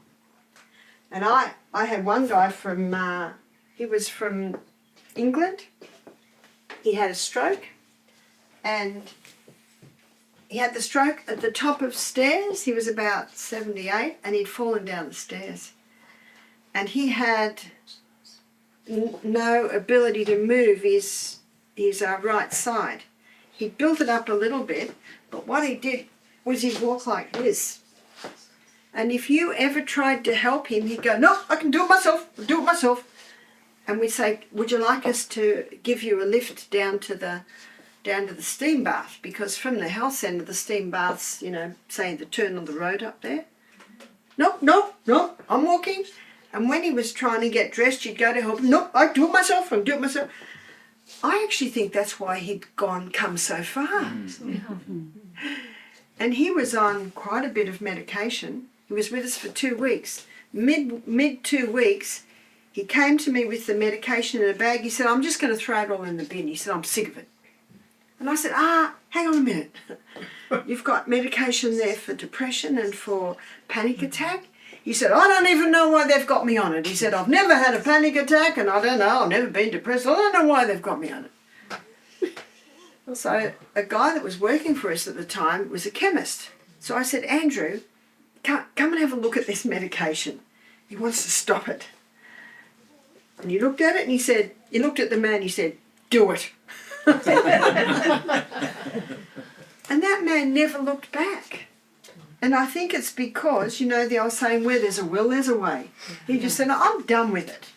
And I had one guy from, he was from England. He had a stroke, and he had the stroke at the top of stairs. He was about 78, and he'd fallen down the stairs. And he had no ability to move his right side. He built it up a little bit, but what he did was he'd walk like this. And if you ever tried to help him, he'd go, no, I can do it myself, I'll do it myself. And we'd say, would you like us to give you a lift down to the steam bath? Because from the health centre, the steam baths, you know, say the turn on the road up there. No, I'm walking. And when he was trying to get dressed, you'd go to help him. No, I do it myself. I actually think that's why he'd come so far. And he was on quite a bit of medication. He was with us for 2 weeks. Mid 2 weeks, he came to me with the medication in a bag. He said, I'm just going to throw it all in the bin. He said, I'm sick of it. And I said, hang on a minute. You've got medication there for depression and for panic attack. He said, I don't even know why they've got me on it. He said, I've never had a panic attack and I don't know, I've never been depressed. I don't know why they've got me on it. So a guy that was working for us at the time was a chemist. So I said, Andrew, come and have a look at this medication. He wants to stop it. And he looked at it and he looked at the man, he said, do it. And that man never looked back. And I think it's because, you know, the old saying, where there's a will, there's a way. He just said, I'm done with it.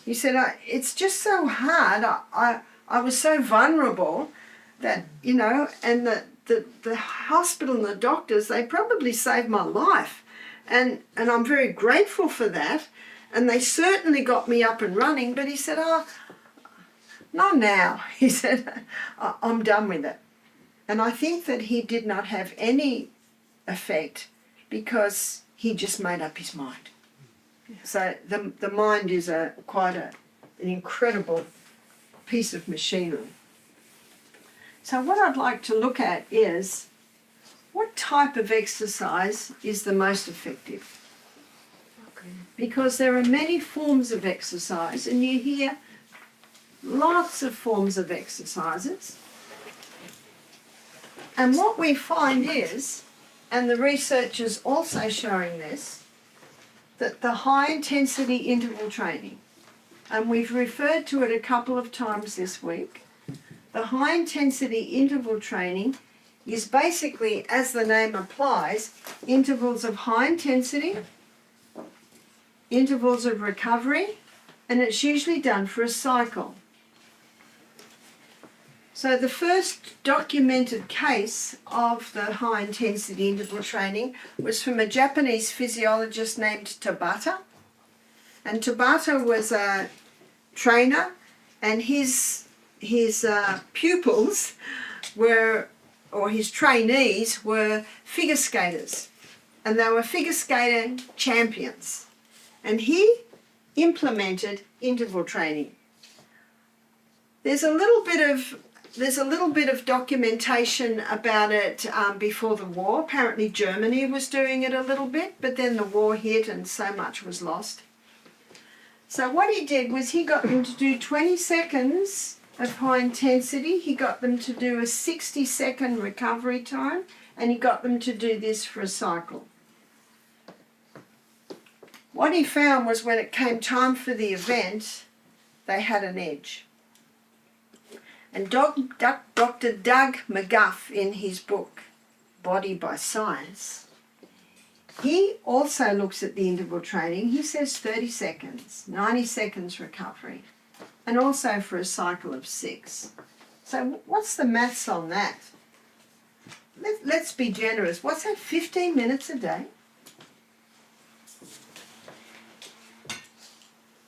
He said, it's just so hard. I was so vulnerable that, you know, and the hospital and the doctors, they probably saved my life. And I'm very grateful for that. And they certainly got me up and running. But he said, not now. He said, I'm done with it. And I think that he did not have any effect because he just made up his mind. So the mind is quite an incredible piece of machinery. So what I'd like to look at is what type of exercise is the most effective? Okay. Because there are many forms of exercise and you hear lots of forms of exercises. And what we find is, and the research is also showing this, that the high intensity interval training, and we've referred to it a couple of times this week, the high intensity interval training is basically, as the name applies, intervals of high intensity, intervals of recovery, and it's usually done for a cycle. So the first documented case of the high intensity interval training was from a Japanese physiologist named Tabata. And Tabata was a trainer and his pupils were, or his trainees were figure skaters. And they were figure skating champions. And he implemented interval training. There's a little bit of documentation about it before the war. Apparently Germany was doing it a little bit, but then the war hit and so much was lost. So what he did was he got them to do 20 seconds of high intensity. He got them to do a 60-second recovery time, and he got them to do this for a cycle. What he found was when it came time for the event, they had an edge. And Dr. Doug McGuff, in his book, Body by Science, he also looks at the interval training. He says 30 seconds, 90 seconds recovery, and also for a cycle of 6. So what's the maths on that? Let's be generous. What's that, 15 minutes a day?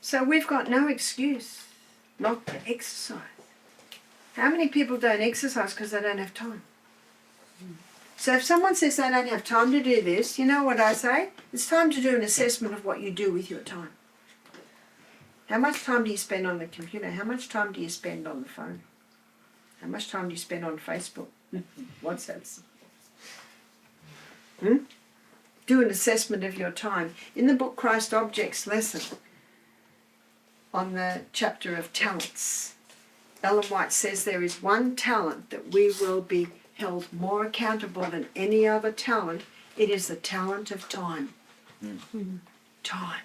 So we've got no excuse not to exercise. How many people don't exercise because they don't have time? So if someone says they don't have time to do this, you know what I say? It's time to do an assessment of what you do with your time. How much time do you spend on the computer? How much time do you spend on the phone? How much time do you spend on Facebook? WhatsApp? Do an assessment of your time. In the book Christ Objects lesson, on the chapter of talents, Ellen White says there is one talent that we will be held more accountable than any other talent. It is the talent of time. Time.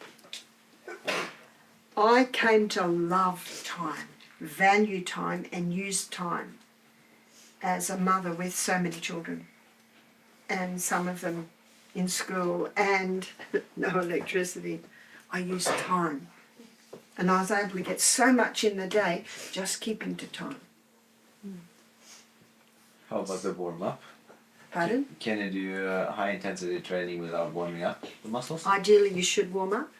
I came to love time, value time, and use time as a mother with so many children, and some of them in school and no electricity. I used time. And I was able to get so much in the day just keeping to time. How about the warm-up? Pardon? Can you do high intensity training without warming up the muscles? Ideally you should warm up.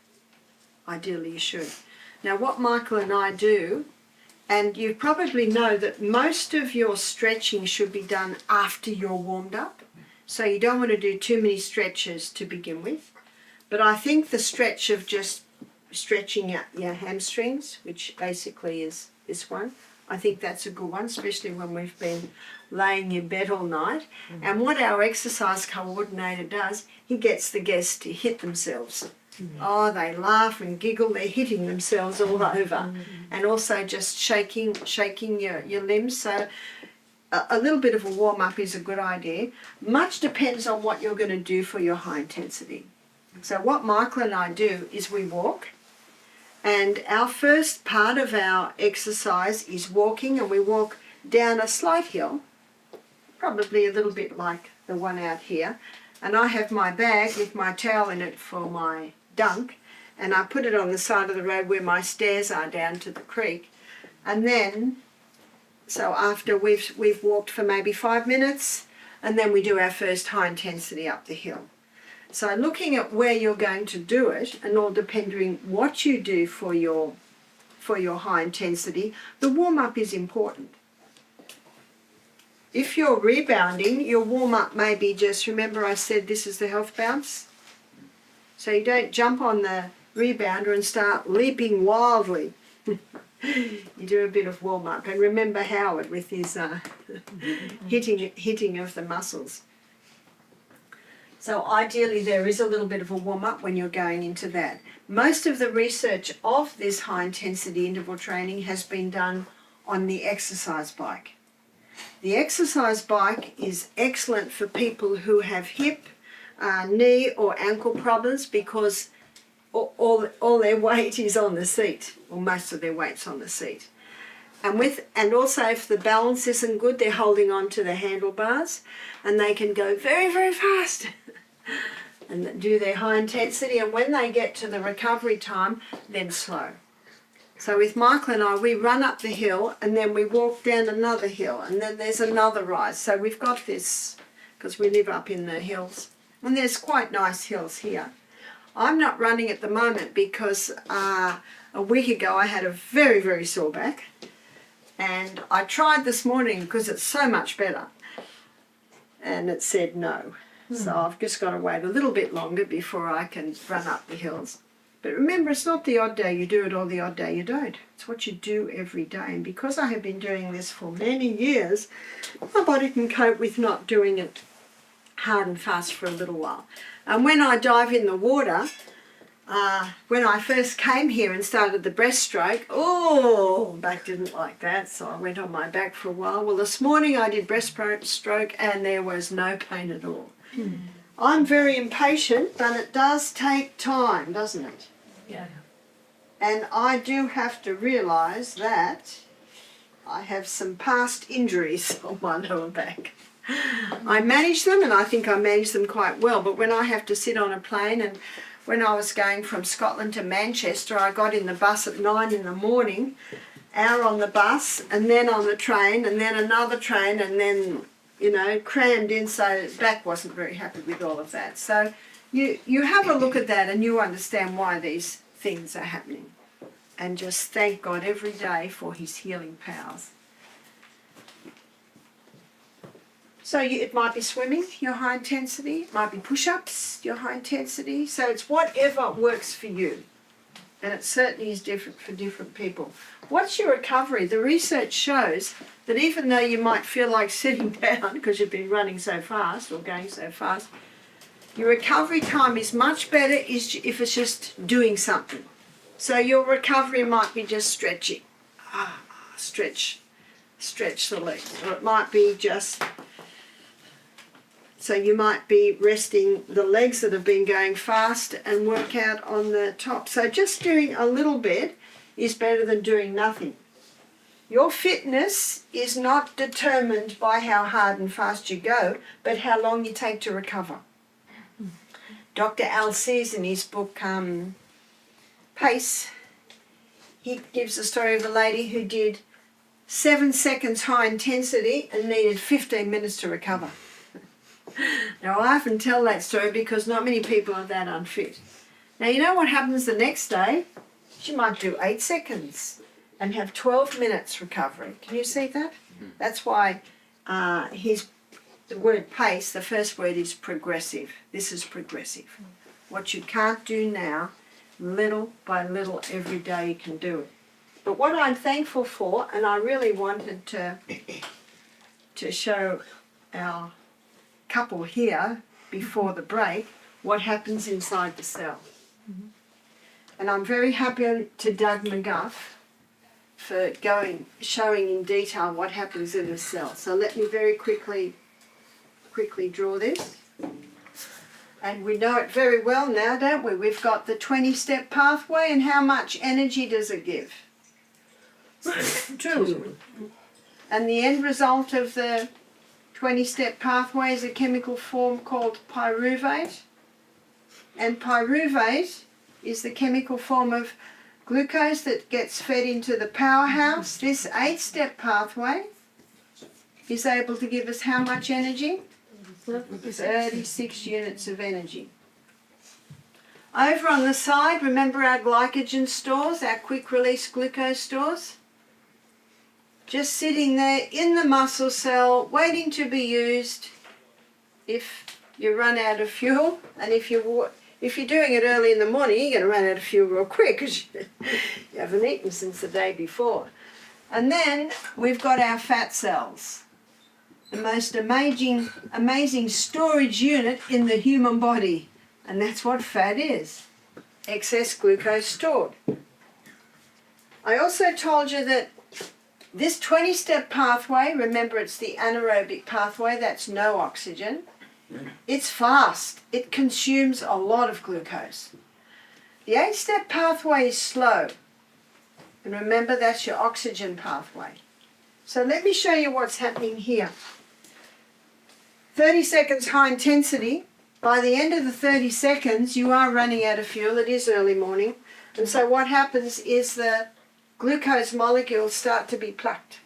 Ideally you should. Now what Michael and I do, and you probably know that most of your stretching should be done after you're warmed up. So you don't want to do too many stretches to begin with. But I think the stretch of just stretching out your hamstrings, which basically is this one, I think that's a good one, especially when we've been laying in bed all night. And what our exercise coordinator does, he gets the guests to hit themselves. Oh, they laugh and giggle, they're hitting themselves all over. And also just shaking your limbs. So a little bit of a warm-up is a good idea. Much depends on what you're going to do for your high intensity. So what Michael and I do is we walk. And our first part of our exercise is walking, and we walk down a slight hill, probably a little bit like the one out here. And I have my bag with my towel in it for my dunk, and I put it on the side of the road where my stairs are down to the creek. And then, so after we've walked for maybe 5 minutes, and then we do our first high intensity up the hill. So looking at where you're going to do it, and all depending what you do for your high intensity, the warm-up is important. If you're rebounding, your warm-up may be just, remember I said this is the health bounce? So you don't jump on the rebounder and start leaping wildly. You do a bit of warm-up. And remember Howard with his hitting of the muscles. So ideally there is a little bit of a warm-up when you're going into that. Most of the research of this high-intensity interval training has been done on the exercise bike. The exercise bike is excellent for people who have hip, knee or ankle problems because all their weight is on the seat, or most of their weight's on the seat. And also if the balance isn't good, they're holding on to the handlebars and they can go very, very fast and do their high intensity, and when they get to the recovery time, then slow. So with Michael and I, we run up the hill and then we walk down another hill and then there's another rise. So we've got this, because we live up in the hills, and there's quite nice hills here. I'm not running at the moment because a week ago I had a very, very sore back, and I tried this morning because it's so much better, and it said no. So I've just got to wait a little bit longer before I can run up the hills. But remember, it's not the odd day you do it or the odd day you don't. It's what you do every day. And because I have been doing this for many years, my body can cope with not doing it hard and fast for a little while. And when I dive in the water, when I first came here and started the breaststroke, back didn't like that, so I went on my back for a while. Well, this morning I did breaststroke and there was no pain at all. I'm very impatient, but it does take time, doesn't it? Yeah. And I do have to realise that I have some past injuries on my lower back. I manage them, and I think I manage them quite well, but when I have to sit on a plane, and when I was going from Scotland to Manchester, I got in the bus at 9 in the morning, hour on the bus, and then on the train, and then another train, and then, you know, crammed in, so back wasn't very happy with all of that. So you have a look at that and you understand why these things are happening. And just thank God every day for his healing powers. So it might be swimming, your high intensity. It might be push-ups, your high intensity. So it's whatever works for you. And it certainly is different for different people. What's your recovery? The research shows that even though you might feel like sitting down because you've been running so fast or going so fast, your recovery time is much better if it's just doing something. So your recovery might be just stretching. Stretch the legs. Or it might be just... So you might be resting the legs that have been going fast and work out on the top. So just doing a little bit is better than doing nothing. Your fitness is not determined by how hard and fast you go, but how long you take to recover. Dr. Alces, in his book Pace, he gives the story of a lady who did 7 seconds high intensity and needed 15 minutes to recover. Now, I often tell that story because not many people are that unfit. Now, you know what happens the next day? She might do 8 seconds and have 12 minutes recovery. Can you see that? That's why the word pace, the first word is progressive. This is progressive. What you can't do now, little by little, every day you can do it. But what I'm thankful for, and I really wanted to show our couple here before the break what happens inside the cell. And I'm very happy to Doug McGuff for showing in detail what happens in the cell. So let me very quickly draw this. And we know it very well now, don't we? We've got the 20-step pathway, and how much energy does it give? 2. And the end result of the 20-step pathway is a chemical form called pyruvate. And pyruvate is the chemical form of glucose that gets fed into the powerhouse. This 8-step pathway is able to give us how much energy? 36 units of energy. Over on the side, remember our glycogen stores, our quick release glucose stores? Just sitting there in the muscle cell, waiting to be used if you run out of fuel. And if you're doing it early in the morning, you're going to run out of fuel real quick because you haven't eaten since the day before. And then we've got our fat cells, the most amazing storage unit in the human body. And that's what fat is, excess glucose stored. I also told you that this 20-step pathway, remember it's the anaerobic pathway, that's no oxygen. It's fast. It consumes a lot of glucose. The 8-step pathway is slow. And remember, that's your oxygen pathway. So let me show you what's happening here. 30 seconds high intensity. By the end of the 30 seconds, you are running out of fuel. It is early morning. And so what happens is the glucose molecules start to be plucked.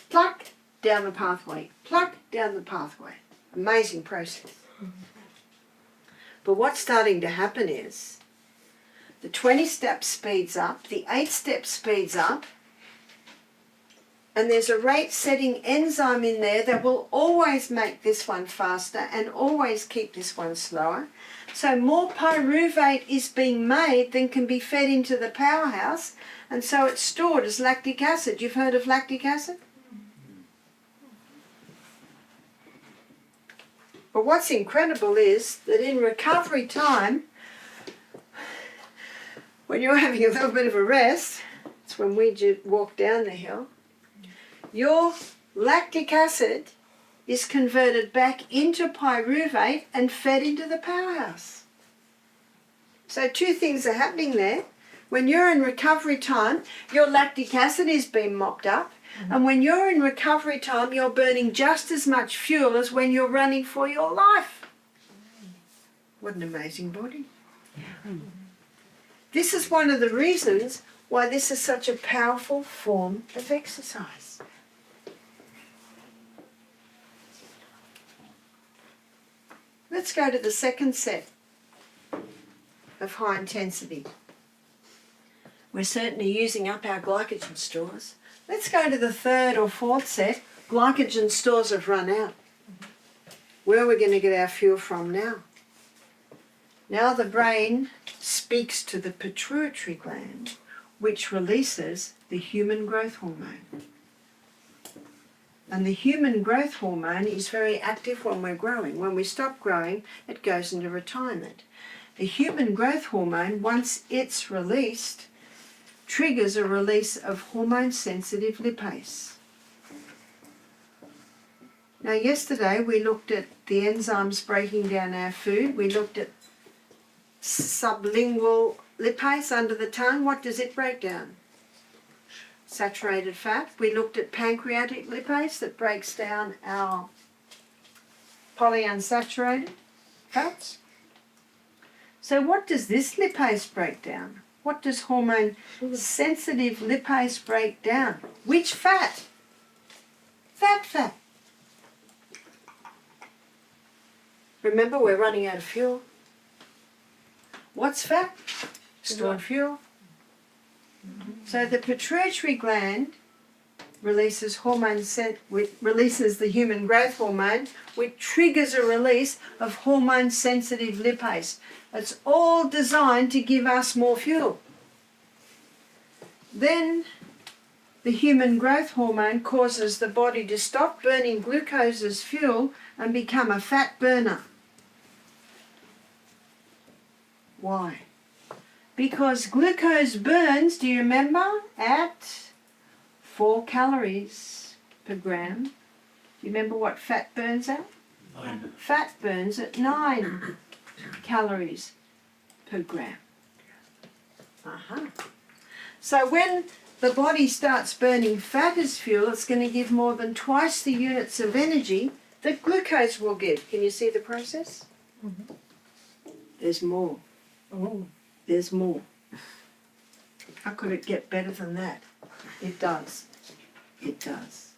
Plucked down the pathway. Plucked down the pathway. Amazing process. But what's starting to happen is the 20-step speeds up, the 8-step speeds up, and there's a rate-setting enzyme in there that will always make this one faster and always keep this one slower. So more pyruvate is being made than can be fed into the powerhouse, and so it's stored as lactic acid. You've heard of lactic acid? But what's incredible is that in recovery time, when you're having a little bit of a rest, it's when we walk down the hill, your lactic acid is converted back into pyruvate and fed into the powerhouse. So two things are happening there. When you're in recovery time, your lactic acid is being mopped up. And when you're in recovery time, you're burning just as much fuel as when you're running for your life. What an amazing body. This is one of the reasons why this is such a powerful form of exercise. Let's go to the second set of high intensity. We're certainly using up our glycogen stores. Let's go to the third or fourth set. Glycogen stores have run out. Where are we going to get our fuel from now? Now the brain speaks to the pituitary gland, which releases the human growth hormone. And the human growth hormone is very active when we're growing. When we stop growing, it goes into retirement. The human growth hormone, once it's released, triggers a release of hormone-sensitive lipase. Now yesterday we looked at the enzymes breaking down our food. We looked at sublingual lipase under the tongue. What does it break down? Saturated fat. We looked at pancreatic lipase that breaks down our polyunsaturated fats. So what does this lipase break down? What does hormone-sensitive lipase break down? Which fat? Fat. Remember, we're running out of fuel. What's fat? Stored fuel. So the pituitary gland releases the human growth hormone, which triggers a release of hormone-sensitive lipase. It's all designed to give us more fuel. Then the human growth hormone causes the body to stop burning glucose as fuel and become a fat burner. Why? Because glucose burns, do you remember, at 4 calories per gram. Do you remember what fat burns at? 9. Fat burns at 9 calories per gram. So when the body starts burning fat as fuel, it's going to give more than twice the units of energy that glucose will give. Can you see the process? Mhm. There's more. Oh, There's more. How could it get better than that? It does. It does.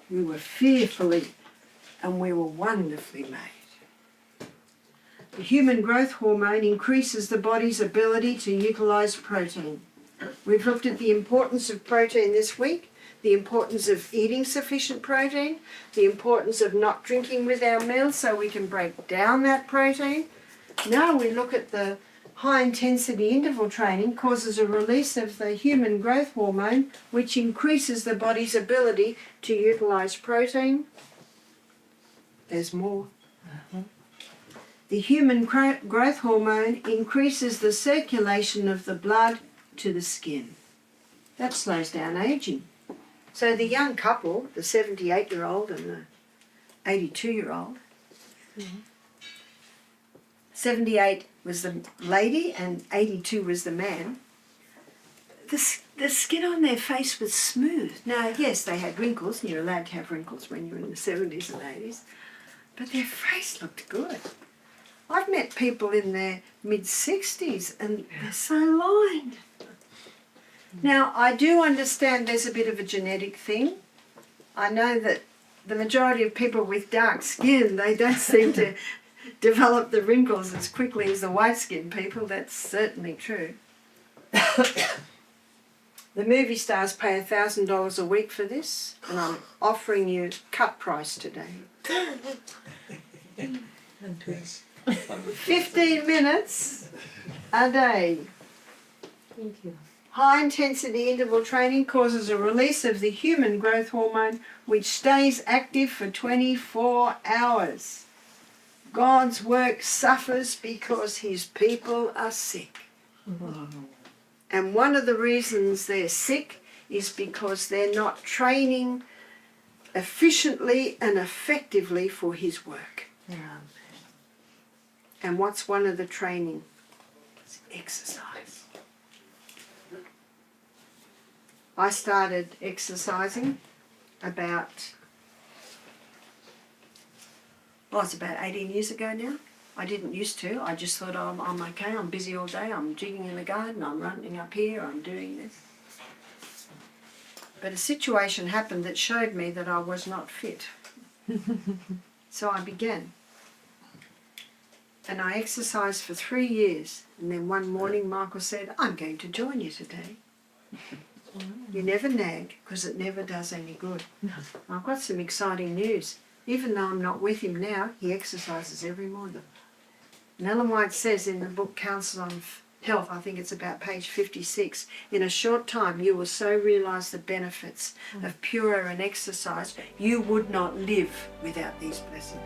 We were fearfully and we were wonderfully made. The human growth hormone increases the body's ability to utilize protein. We've looked at the importance of protein this week, the importance of eating sufficient protein, the importance of not drinking with our meals so we can break down that protein. Now we look at the high intensity interval training causes a release of the human growth hormone, which increases the body's ability to utilize protein. There's more. The human growth hormone increases the circulation of the blood to the skin. That slows down aging. So the young couple, the 78-year-old and the 82-year-old, 78 was the lady and 82 was the man. The skin on their face was smooth. Now, yes, they had wrinkles, and you're allowed to have wrinkles when you're in the 70s and 80s, but their face looked good. I've met people in their mid-60s and they're so lined. Now, I do understand there's a bit of a genetic thing. I know that the majority of people with dark skin, they don't seem to develop the wrinkles as quickly as the white-skinned people. That's certainly true. The movie stars pay $1,000 a week for this, and I'm offering you cut price today. 15 minutes a day. Thank you. High intensity interval training causes a release of the human growth hormone which stays active for 24 hours. God's work suffers because his people are sick. And one of the reasons they're sick is because they're not training efficiently and effectively for his work. And what's one of the training? It's exercise. I started exercising about, well, it's about 18 years ago now. I didn't used to. I just thought, oh, I'm okay, I'm busy all day, I'm jigging in the garden, I'm running up here, I'm doing this. But a situation happened that showed me that I was not fit. So I began. And I exercised for 3 years. And then one morning Michael said, I'm going to join you today. You never nag, because it never does any good. I've got some exciting news. Even though I'm not with him now, he exercises every morning. And Ellen White says in the book Counsel on Health, I think it's about page 56, in a short time you will so realise the benefits of pure air and exercise, you would not live without these blessings.